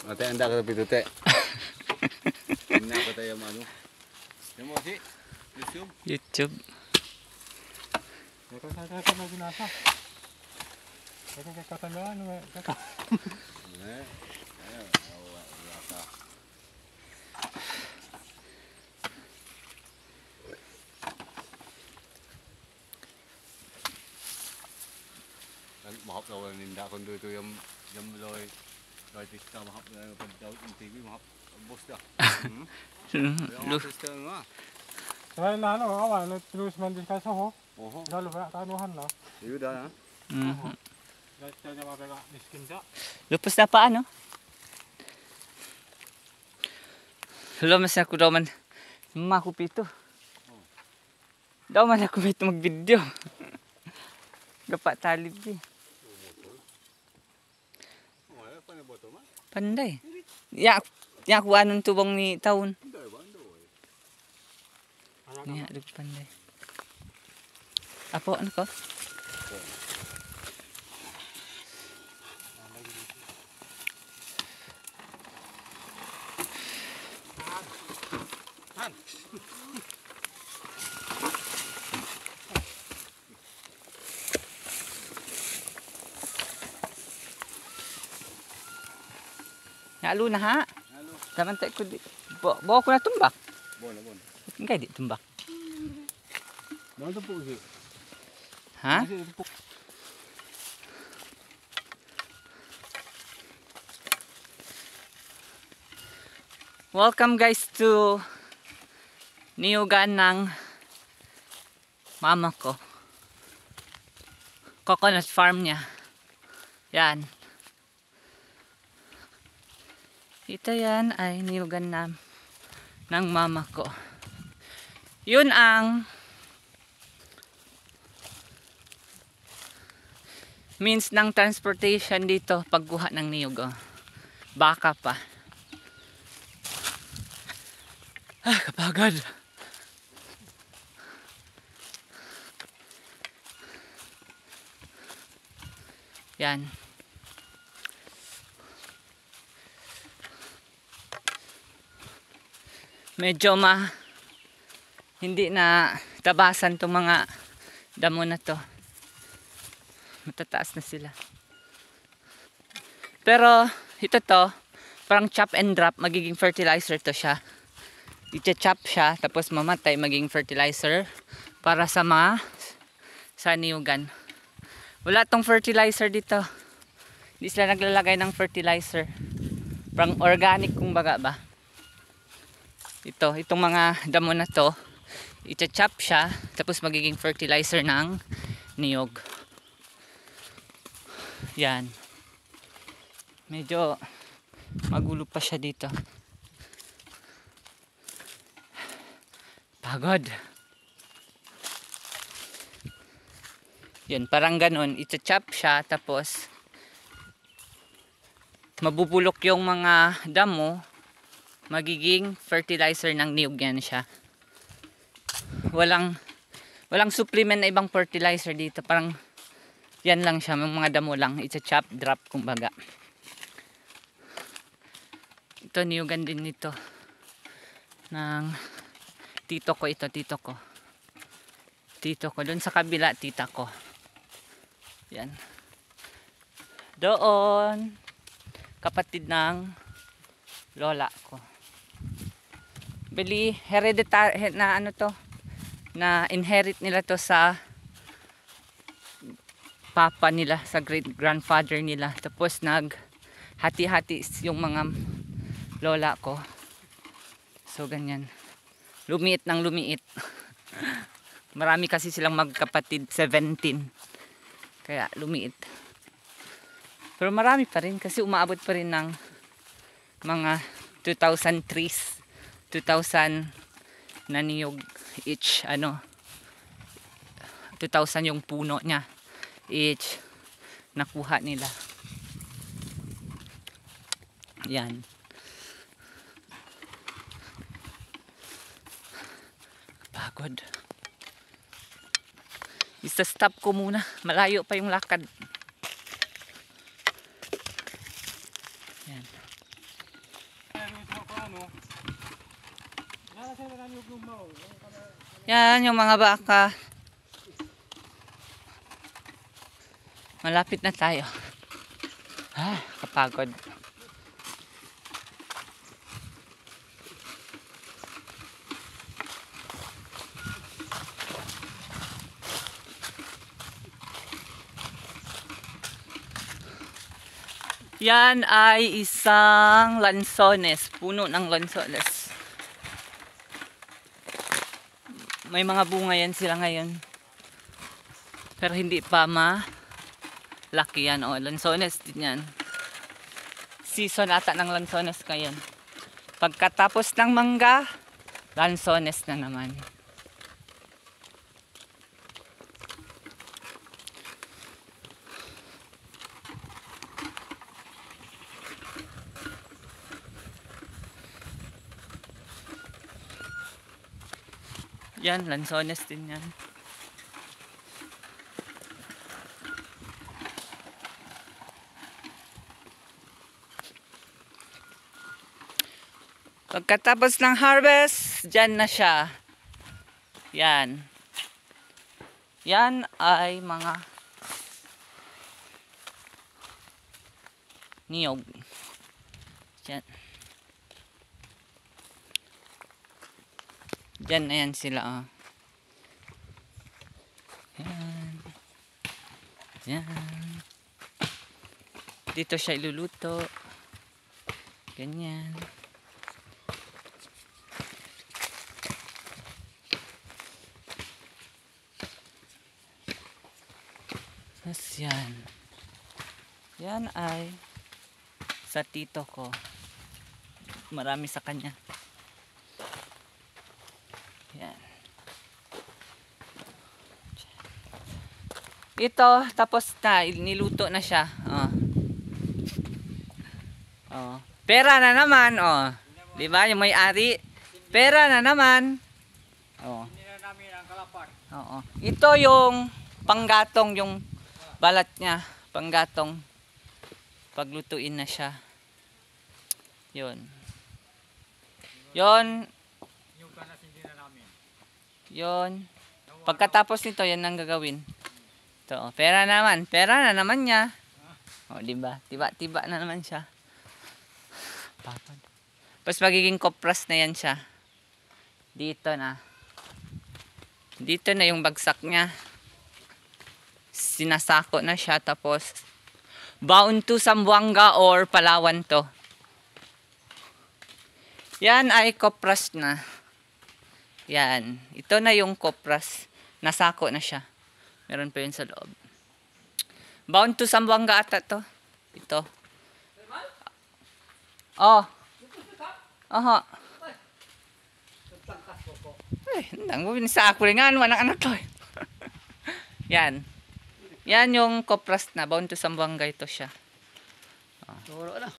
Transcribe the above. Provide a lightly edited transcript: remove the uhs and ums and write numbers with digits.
Ate, anda ka dito, te. Hindi na tayo ano. Yung mo, si? YouTube? YouTube. Kaya na binasa. Kaya katandaan. Mahap na wala ninda kung dito yung loy tista mahap na pagdaw yung TV mahap bos dah. Lu tista nga. Sabay na ano, awa, tulus man din kaso ho. Oho. Lalo ba tanuhan na. Iyo da. Guys, kaya mapega miskin sa. Lupos na pa ano? Hello, mas ako daw man makupito. Daw man ako may mag-video. Gapa talib di. Panday. Ya aku anong tubong ni taon. Ya, duk panday. Apo ano ko? Halo na ha. Halo. Daman tayo ko di. Bawa ko na tumbak. Bon. Enggak di tumbak. Ano po si? Ha? Welcome guys to niyugan ng mama ko. Coconut farm niya. Yan. Ito yan ay niyugan ng mama ko. Yun ang means ng transportation dito pagkuha ng niyog. Oh. Baka pa. Ah, kapagod. Yan. Medyo hindi na tabasan tong mga damo na to. Matataas na sila. Pero ito to, parang chop and drop, magiging fertilizer to siya. I-chop siya, tapos mamatay, magiging fertilizer para sa mga niyugan. Wala tong fertilizer dito. Hindi sila naglalagay ng fertilizer. Parang organic kung baga ba. Itong mga damo na to, i-chop siya, tapos magiging fertilizer ng niyog. Yan. Medyo magulo pa siya dito. Pagod. Yan, parang ganun. I-chop siya, tapos mabubulok yung mga damo, magiging fertilizer ng niyog yan siya. Walang supplement na ibang fertilizer dito. Parang yan lang siya, mga damo lang. It's a chop drop kumbaga. Ito niyugan din nito ng tito ko ito, tito ko. Doon sa kabila, tita ko. Yan. Doon kapatid ng lola ko. Bili hereditary na ano to, na inherit nila to sa papa nila, sa great grandfather nila. Tapos hati-hati yung mga lola ko. So ganyan. Lumiit ng lumiit. Marami kasi silang magkapatid, 17. Kaya lumiit. Pero marami pa rin kasi umaabot pa rin ng mga 2,000 trees. 2,000 na niyog each, 2,000 yung puno niya each nakuha nila. Yan. Pagod. Isa-stop ko muna, malayo pa yung lakad. Yan. Yan yung mga baka. Malapit na tayo. Kapagod. Yan ay isang lansones, puno ng lansones. May mga bunga yan sila ngayon. Pero hindi pa malaki yan. O, lansones din yan. Season ata ng lansones ngayon. Pagkatapos ng mangga, lansones na naman. Yan, lansones din yan. Pagkatapos ng harvest, dyan na siya. Yan. Yan ay mga niyog. Yan. Diyan na yan sila. Oh. Yan. Yan. Dito siya iluluto. Ganyan. Tapos yan. Yan ay sa tito ko. Marami sa kanya. Yan. Ito, tapos na. Niluto na siya. Oh. Oh. Pera na naman. Oh. Diba? Yung may-ari. Pera na naman. Oh. Oo. Ito yung panggatong, yung balat niya. Panggatong. Paglutuin na siya. Yun. Yun. Yun. Pagkatapos nito, yan ang gagawin. Ito, pera naman. Pera na naman niya. O, diba? Tiba na naman siya. Tapos magiging kopras na yan siya. Dito na. Dito na yung bagsak niya. Sinasako na siya. Tapos, bound to Zamboanga or Palawan to. Yan ay kopras na. Yan. Ito na yung kopras. Nasako na siya. Meron pa yun sa loob. Bound to Zamboanga ata to. Ito. Oh. Aha. Ay, hindi mo binisako rin nga. Ano anak to. Yan. Yan yung kopras na. Bound to Zamboanga ito siya. Oh.